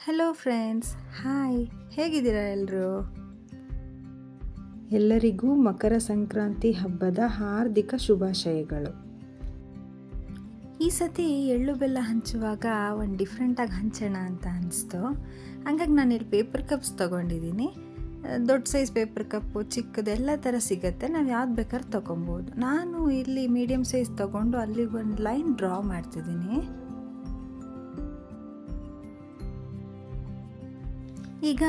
Hello friends, hi, ಹೇಗಿದ್ದೀರಾ ಎಲ್ಲರೂ? ಎಲ್ಲರಿಗೂ ಮಕರ ಸಂಕ್ರಾಂತಿ ಹಬ್ಬದ ಹಾರ್ದಿಕ ಶುಭಾಶಯಗಳು. ಈ ಸತಿ ಎಳ್ಳು ಬೆಲ್ಲ ಹಂಚುವಾಗ ಒಂದು ಡಿಫ್ರೆಂಟಾಗಿ ಹಂಚೋಣ ಅಂತ ಅನಿಸ್ತು. ಹಂಗಾಗಿ ನಾನು ಇಲ್ಲಿ ಪೇಪರ್ ಕಪ್ಸ್ ತೊಗೊಂಡಿದ್ದೀನಿ. ದೊಡ್ಡ ಸೈಜ್ ಪೇಪರ್ ಕಪ್ಪು, ಚಿಕ್ಕದೆಲ್ಲ ಥರ ಸಿಗುತ್ತೆ. ನಾವು ಯಾವ್ದು ಬೇಕಾದ್ರೂ ತೊಗೊಬೋದು. ನಾನು ಇಲ್ಲಿ ಮೀಡಿಯಮ್ ಸೈಜ್ ತೊಗೊಂಡು ಅಲ್ಲಿಗೆ ಒಂದು ಲೈನ್ ಡ್ರಾ ಮಾಡ್ತಿದ್ದೀನಿ. ಈಗ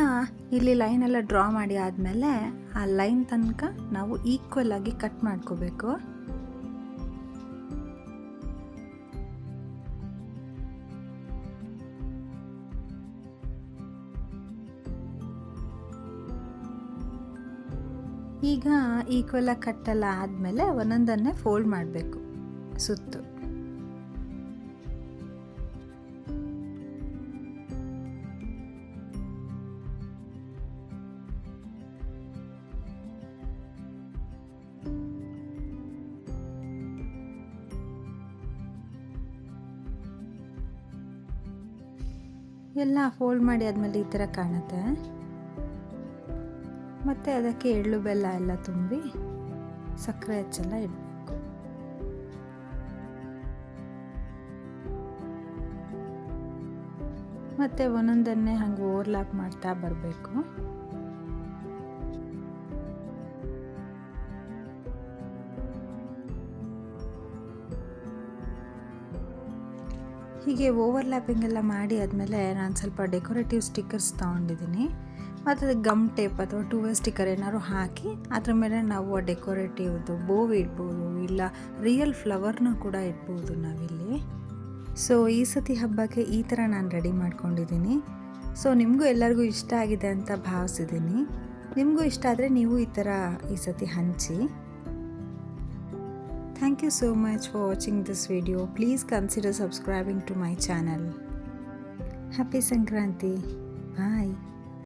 ಇಲ್ಲಿ ಲೈನೆಲ್ಲ ಡ್ರಾ ಮಾಡಿ ಆದಮೇಲೆ ಆ ಲೈನ್ ತನಕ ನಾವು ಈಕ್ವಲ್ ಆಗಿ ಕಟ್ ಮಾಡ್ಕೋಬೇಕು. ಈಗ ಈಕ್ವಲ್ ಆಗಿ ಕಟ್ಟೆಲ್ಲ ಆದಮೇಲೆ ಒಂದೊಂದನ್ನೇ ಫೋಲ್ಡ್ ಮಾಡಬೇಕು ಸುತ್ತು. ಎಲ್ಲ ಫೋಲ್ಡ್ ಮಾಡಿ ಆದಮೇಲೆ ಈ ಥರ ಕಾಣುತ್ತೆ. ಮತ್ತು ಅದಕ್ಕೆ ಎಳ್ಳು ಬೆಲ್ಲ ಎಲ್ಲ ತುಂಬಿ ಸಕ್ಕರೆ ಹಚ್ಚೆಲ್ಲ ಇಡಬೇಕು. ಮತ್ತು ಒಂದೊಂದನ್ನೇ ಹಂಗೆ ಓವರ್ಲ್ಯಾಪ್ ಮಾಡ್ತಾ ಬರಬೇಕು. ಹೀಗೆ ಓವರ್ಲ್ಯಾಪಿಂಗ್ ಎಲ್ಲ ಮಾಡಿ ಆದಮೇಲೆ ನಾನು ಸ್ವಲ್ಪ ಡೆಕೋರೇಟಿವ್ ಸ್ಟಿಕ್ಕರ್ಸ್ ತೊಗೊಂಡಿದ್ದೀನಿ. ಮತ್ತು ಅದಕ್ಕೆ ಗಮ್ ಟೇಪ್ ಅಥವಾ 2way ಸ್ಟಿಕ್ಕರ್ ಏನಾದ್ರು ಹಾಕಿ ಅದ್ರ ಮೇಲೆ ನಾವು ಡೆಕೋರೇಟಿವ್ದು ಬೋವ್ ಇಡ್ಬೋದು, ಇಲ್ಲ ರಿಯಲ್ ಫ್ಲವರ್ನ ಕೂಡ ಇಡ್ಬೋದು ನಾವಿಲ್ಲಿ. ಸೊ ಈ ಸತಿ ಹಬ್ಬಕ್ಕೆ ಈ ಥರ ನಾನು ರೆಡಿ ಮಾಡ್ಕೊಂಡಿದ್ದೀನಿ. ಸೊ ನಿಮಗೂ ಎಲ್ಲರಿಗೂ ಇಷ್ಟ ಆಗಿದೆ ಅಂತ ಭಾವಿಸಿದ್ದೀನಿ. ನಿಮಗೂ ಇಷ್ಟ ಆದರೆ ನೀವು ಈ ಥರ ಈ ಸತಿ ಹಂಚಿ. Thank you so much for watching this video. Please consider subscribing to my channel. Happy Sankranti. Bye.